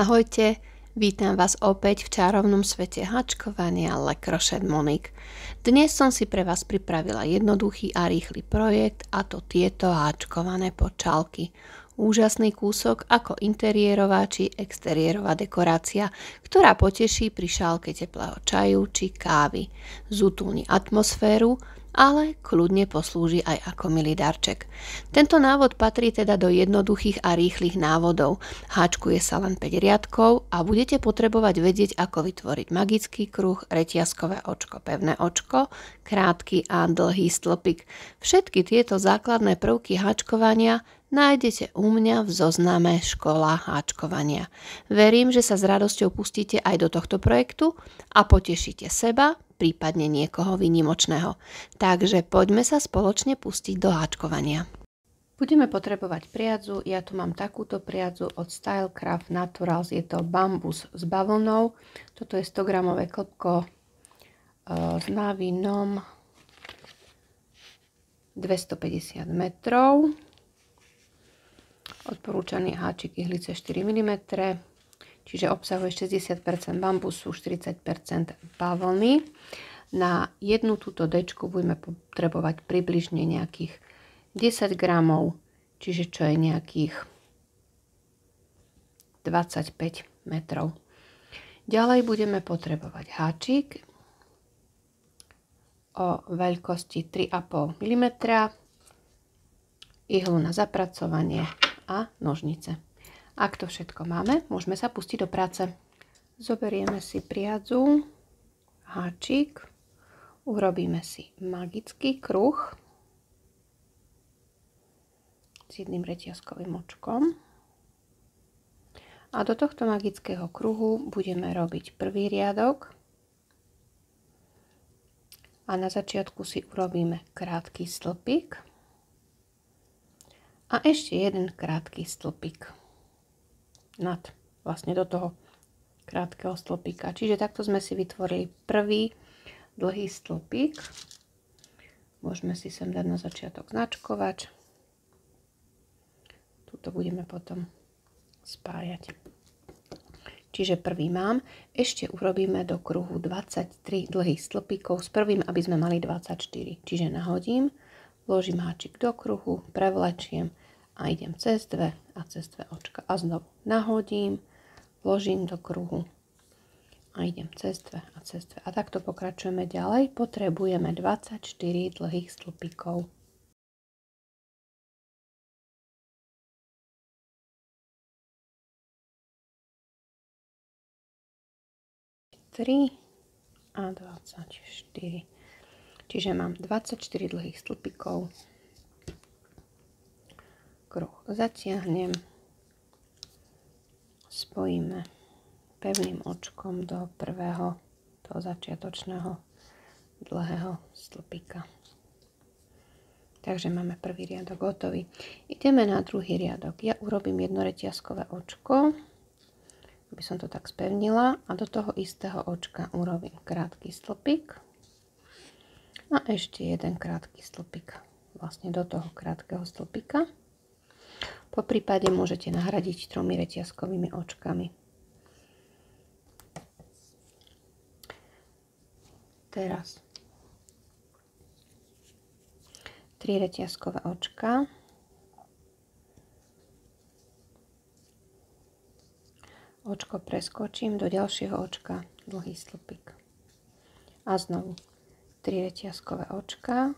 Ahojte, vítam vás opäť v čarovnom svete háčkovania Le Crochet Monique. Dnes som si pre vás pripravila jednoduchý a rýchly projekt, a to tieto háčkované počálky. Úžasný kúsok ako interiérová či exteriérová dekorácia, ktorá poteší pri šálke teplého čaju či kávy. Zútulní atmosféru, ale kľudne poslúži aj ako milý darček. Tento návod patrí teda do jednoduchých a rýchlych návodov. Háčkuje sa len 5 riadkov a budete potrebovať vedieť, ako vytvoriť magický kruh, reťazkové očko, pevné očko, krátky a dlhý stĺpik. Všetky tieto základné prvky háčkovania nájdete u mňa v zozname Škola háčkovania. Verím, že sa s radosťou pustíte aj do tohto projektu a potešíte seba, prípadne niekoho výnimočného. Takže poďme sa spoločne pustiť do háčkovania. Budeme potrebovať priadzu. Ja tu mám takúto priadzu od Stylecraft Naturals. Je to bambus s bavlnou. Toto je 100 gramové klpko s návinom 250 metrov. Odporúčaný háčik ihlice 4 mm, čiže obsahuje 60% bambusu, 40% bavlny. Na jednu túto dečku budeme potrebovať približne nejakých 10 gramov, čiže čo je nejakých 25 metrov. Ďalej budeme potrebovať háčik o veľkosti 3,5 mm, ihlu na zapracovanie a nožnice. Ak to všetko máme, môžeme sa pustiť do práce. Zoberieme si priadzu, háčik, urobíme si magický kruh s jedným reťazkovým očkom a do tohto magického kruhu budeme robiť prvý riadok a na začiatku si urobíme krátky stĺpik a ešte jeden krátky stĺpik vlastne do toho krátkeho stĺpika. Čiže takto sme si vytvorili prvý dlhý stĺpik. Môžeme si sem dať na začiatok značkovač. Tuto budeme potom spájať. Čiže prvý mám. Ešte urobíme do kruhu 23 dlhých stĺpikov s prvým, aby sme mali 24. Čiže nahodím, vložím háčik do kruhu, prevlečiem a idem cez dve a cez dve očka. A znovu nahodím, vložím do kruhu a idem cez dve a cez dve. A takto pokračujeme ďalej. Potrebujeme 24 dlhých stĺpikov. A 24. Čiže mám 24 dlhých stĺpikov. Kruh zatiahnem, spojíme pevným očkom do prvého, toho začiatočného dlhého stĺpika. Takže máme prvý riadok hotový. Ideme na druhý riadok. Ja urobím jedno reťazkové očko, aby som to tak spevnila, a do toho istého očka urobím krátky stĺpik a ešte jeden krátky stĺpik vlastne do toho krátkeho stĺpika. Po prípade môžete nahradiť 3 reťazkovými očkami. Teraz 3 reťazkové očka. Očko preskočím, do ďalšieho očka dlhý stĺpik. A znovu 3 reťazkové očka.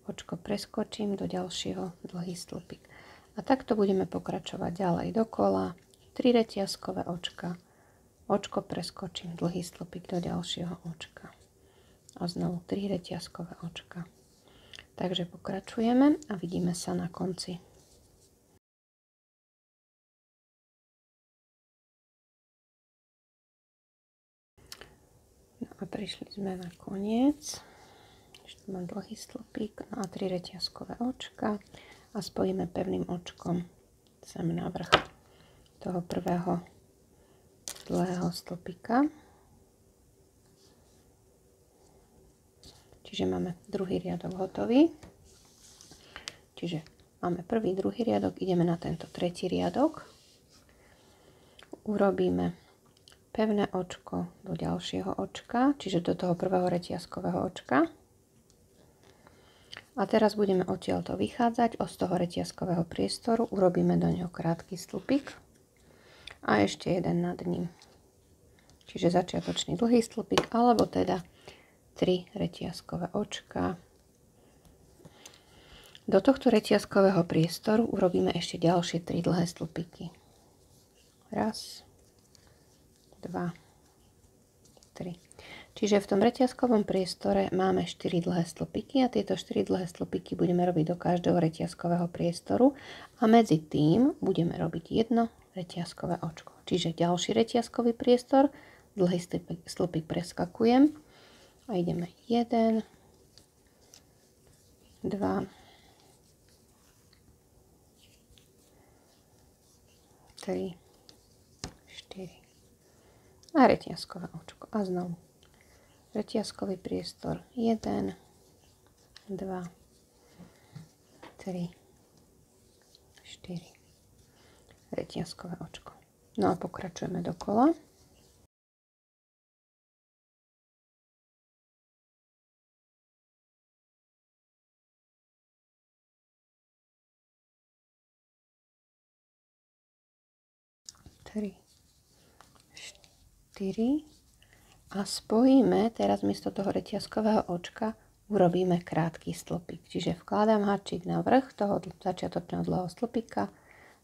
Očko preskočím, do ďalšieho dlhý stĺpik. A takto budeme pokračovať ďalej dokola. 3 reťazkové očka. Očko preskočím, dlhý stĺpik do ďalšieho očka. A znovu 3 reťazkové očka. Takže pokračujeme a vidíme sa na konci. No a prišli sme na koniec. Ešte mám dlhý stĺpik, no a 3 reťazkové očka. A spojíme pevným očkom sem na vrch toho prvého dlhého stĺpika. Čiže máme druhý riadok hotový. Čiže máme prvý, druhý riadok, ideme na tento tretí riadok. urobíme pevné očko do ďalšieho očka, čiže do toho prvého reťazkového očka. A teraz budeme odtiaľto vychádzať z toho reťazkového priestoru, urobíme do neho krátky stĺpik a ešte jeden nad ním. Čiže začiatočný dlhý stĺpik, alebo teda 3 reťazkové očka. Do tohto reťazkového priestoru urobíme ešte ďalšie 3 dlhé stĺpiky. Raz, 2, 3. Čiže v tom reťazkovom priestore máme 4 dlhé stĺpiky a tieto 4 dlhé stĺpiky budeme robiť do každého reťazkového priestoru a medzi tým budeme robiť jedno reťazkové očko. Čiže ďalší reťazkový priestor, dlhý stĺpik preskakujem a ideme 1, 2, 3, 4 a reťazkové očko. A znovu reťazkový priestor 1, 2, 3, 4 reťazkové očko. No a pokračujeme dokola. Tri, 4 a spojíme, teraz miesto toho reťazkového očka urobíme krátky stĺpik. Čiže vkladám háčik na vrch toho začiatočného dlhého stĺpika,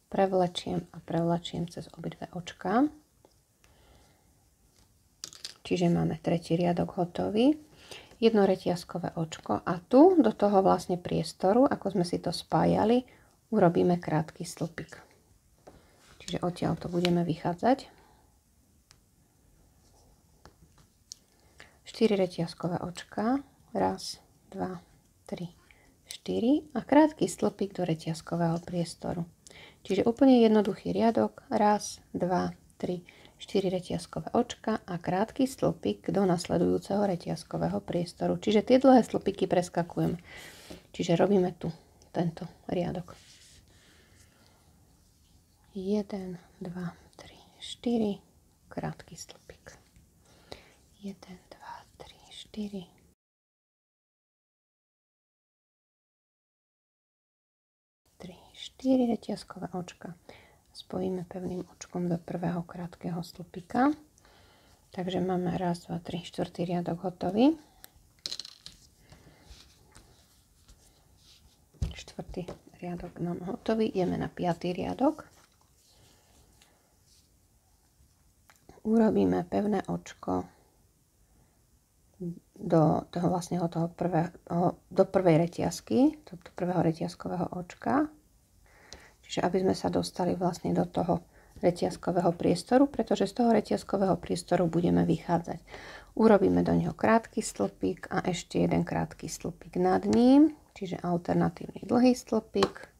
prevlečiem a prevlečiem cez obidve očka. Čiže máme tretí riadok hotový. Jedno reťazkové očko a tu do toho vlastne priestoru, ako sme si to spájali, urobíme krátky stĺpik. Čiže odtiaľ to budeme vychádzať. 4 reťazkové očka, raz, 2, 3, 4 a krátky stĺpik do reťazkového priestoru. Čiže úplne jednoduchý riadok, raz, 2, 3, 4 reťazkové očka a krátky stĺpik do nasledujúceho reťazkového priestoru. Čiže tie dlhé stĺpiky preskakujem. Čiže robíme tu tento riadok. 1, 2, 3, 4, krátky stĺpik. 1, 4, 3, 4 reťazkové očka. Spojíme pevným očkom do prvého krátkeho stĺpika. Takže máme raz, 2, 3, 4 riadok hotový. 4. riadok mám hotový. Ideme na 5. riadok. Urobíme pevné očko do toho vlastne do prvej reťazky, do prvého reťazkového očka. Čiže aby sme sa dostali vlastne do toho reťazkového priestoru, pretože z toho reťazkového priestoru budeme vychádzať. Urobíme do neho krátky stĺpik a ešte jeden krátky stĺpik nad ním, čiže alternatívny dlhý stĺpik.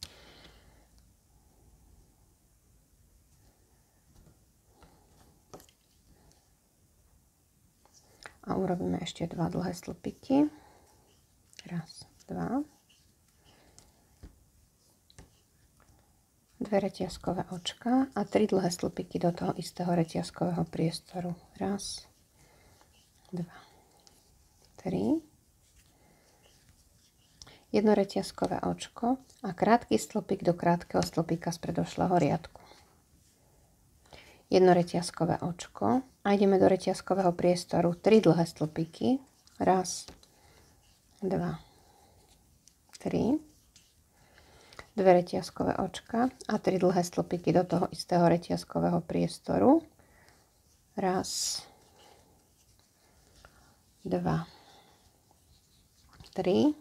A urobíme ešte 2 dlhé stĺpiky. Raz, 2. 2 reťazkové očka a 3 dlhé stĺpiky do toho istého reťazkového priestoru. Raz, 2, 3. Jedno reťazkové očko a krátky stĺpik do krátkeho stĺpika z predošlého riadku. Jedno reťazkové očko a ideme do reťazkového priestoru 3 dlhé stĺpiky. Raz, 2, 3. 2 reťazkové očka a 3 dlhé stĺpiky do toho istého reťazkového priestoru. Raz, 2, 3.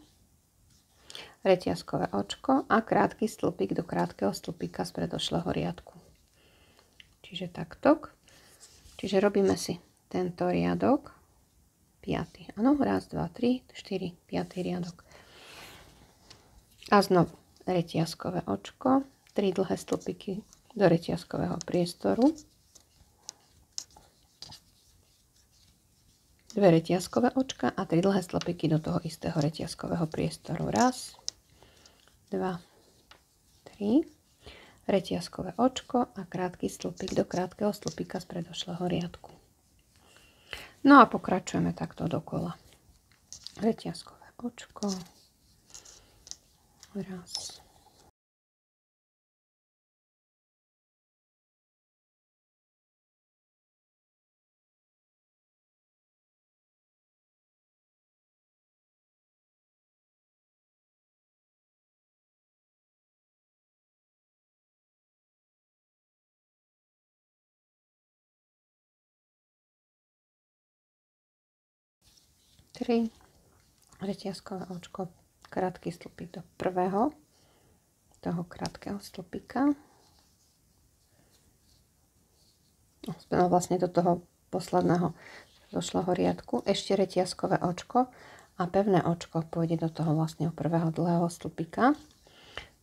Reťazkové očko a krátky stĺpik do krátkeho stĺpika z predošlého riadku. Čiže takto. Čiže robíme si tento riadok, 5. Áno, raz, 2, 3, 4, 5. riadok. A znovu reťazkové očko, 3 dlhé stĺpiky do reťazkového priestoru. 2 reťazkové očka a 3 dlhé stĺpiky do toho istého reťazkového priestoru. Raz, 2, 3. reťazkové očko a krátky stĺpik do krátkeho stĺpika z predošlého riadku. No a pokračujeme takto dokola. Reťazkové očko, raz, 3, reťazkové očko, krátky stĺpik do prvého toho krátkeho stĺpika, vlastne do toho posledného došlého riadku, ešte reťazkové očko a pevné očko pôjde do toho vlastne prvého dlhého stĺpika.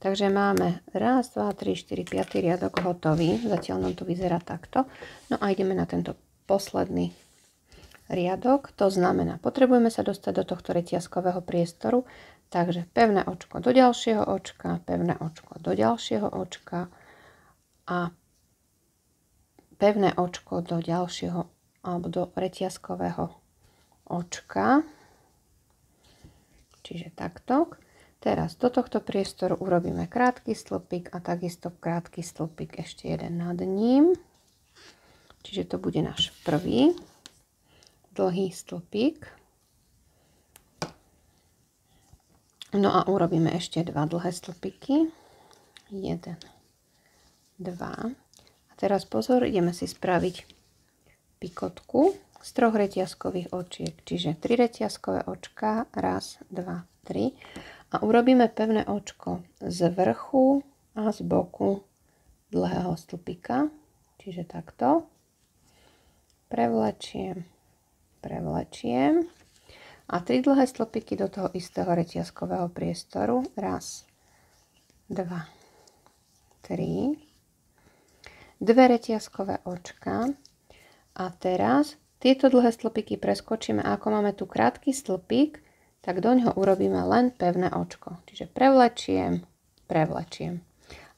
Takže máme 1, 2, 3, 4, 5 riadok hotový, zatiaľ nám to vyzerá takto. No a ideme na tento posledný riadok, to znamená, potrebujeme sa dostať do tohto reťazkového priestoru, takže pevné očko do ďalšieho očka, pevné očko do ďalšieho očka a pevné očko do ďalšieho alebo do reťazkového očka, čiže takto. Teraz do tohto priestoru urobíme krátky stĺpik a takisto krátky stĺpik ešte jeden nad ním, čiže to bude náš prvý dlhý stĺpik. No a urobíme ešte 2 dlhé stĺpiky. 1, 2. A teraz pozor, ideme si spraviť pikotku z 3 reťazkových očiek. Čiže 3 reťazkové očka, 1, 2, 3. A urobíme pevné očko z vrchu a z boku dlhého stĺpika. Čiže takto. Prevlečiem a 3 dlhé stĺpiky do toho istého reťazkového priestoru. 1, 2, 3. 2 reťazkové očka. A teraz tieto dlhé stĺpiky preskočíme. A ako máme tu krátky stĺpik, tak do ňoho urobíme len pevné očko. Čiže prevlečiem.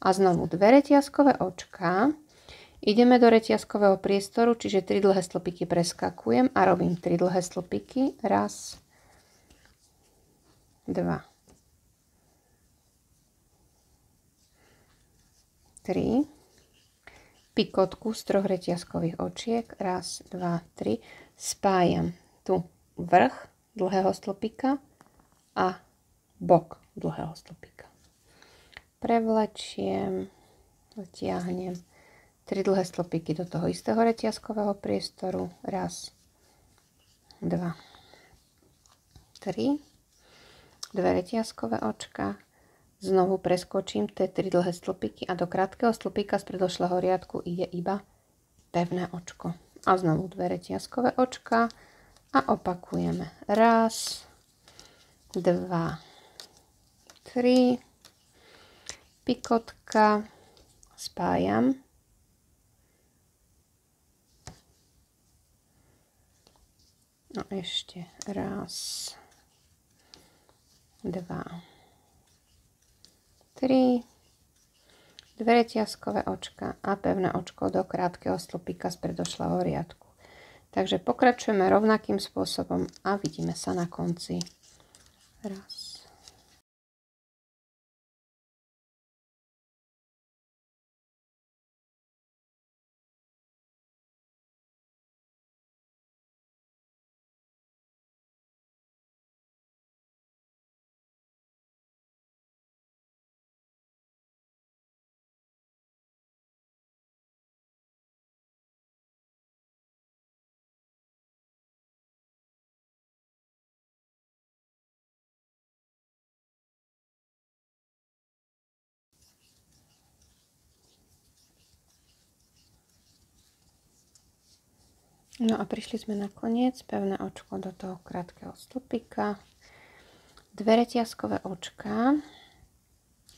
A znovu 2 reťazkové očka. Ideme do reťazkového priestoru, čiže 3 dlhé stĺpiky preskakujem a robím 3 dlhé stĺpiky. 1, 2, 3. Pikotku z 3 reťazkových očiek. 1, 2, 3. Spájam tu vrch dlhého stĺpika a bok dlhého stĺpika. Prevlečiem, vytiahnem 3 dlhé stĺpiky do toho istého reťazkového priestoru. 1, 2, 3. 2 reťazkové očka. Znovu preskočím tie 3 dlhé stĺpiky a do krátkeho stĺpika z predošlého riadku ide iba pevné očko. A znovu 2 reťazkové očka a opakujeme. 1, 2, 3. Pikotka. Spájam. No ešte 1, 2, 3. 2 reťazkové očka a pevné očko do krátkeho stĺpika z predošlého riadku. Takže pokračujeme rovnakým spôsobom a vidíme sa na konci. 1. No a prišli sme na koniec, pevné očko do toho krátkeho stĺpika, 2 reťazkové očka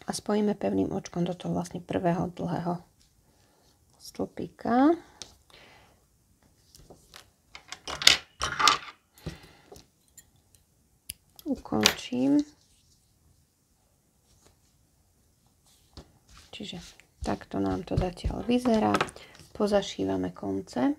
a spojíme pevným očkom do toho vlastne prvého dlhého stĺpika. Ukončím. Čiže Takto nám to zatiaľ vyzerá. Pozašívame konce.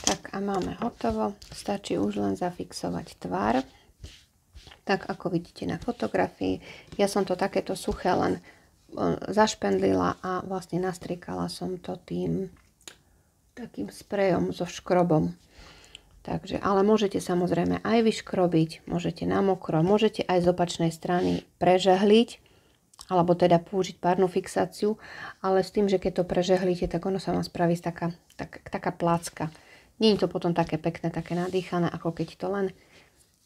Tak a máme hotovo. Stačí už len zafixovať tvár. Tak ako vidíte na fotografii. Ja som to takéto suché len zašpendlila a vlastne nastriekala som to tým takým sprejom so škrobom. Takže, ale môžete samozrejme aj vyškrobiť, môžete na mokro, môžete aj z opačnej strany prežehliť, alebo teda použiť párnu fixáciu, ale s tým, že keď to prežehlíte, tak ono sa vám spraví taká plácka. Nie je to potom také pekné, také nadýchané, ako keď to len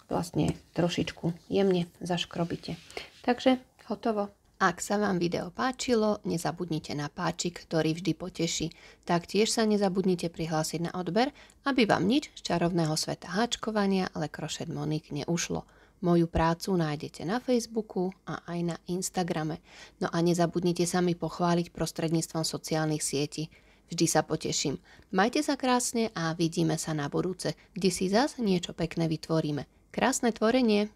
vlastne trošičku jemne zaškrobíte. Takže hotovo. Ak sa vám video páčilo, nezabudnite na páčik, ktorý vždy poteší. Taktiež sa nezabudnite prihlásiť na odber, aby vám nič z čarovného sveta háčkovania Le Crochet Monique neušlo. Moju prácu nájdete na Facebooku a aj na Instagrame. No a nezabudnite sa mi pochváliť prostredníctvom sociálnych sietí. Vždy sa poteším. Majte sa krásne a vidíme sa na budúce, kde si zas niečo pekné vytvoríme. Krásne tvorenie!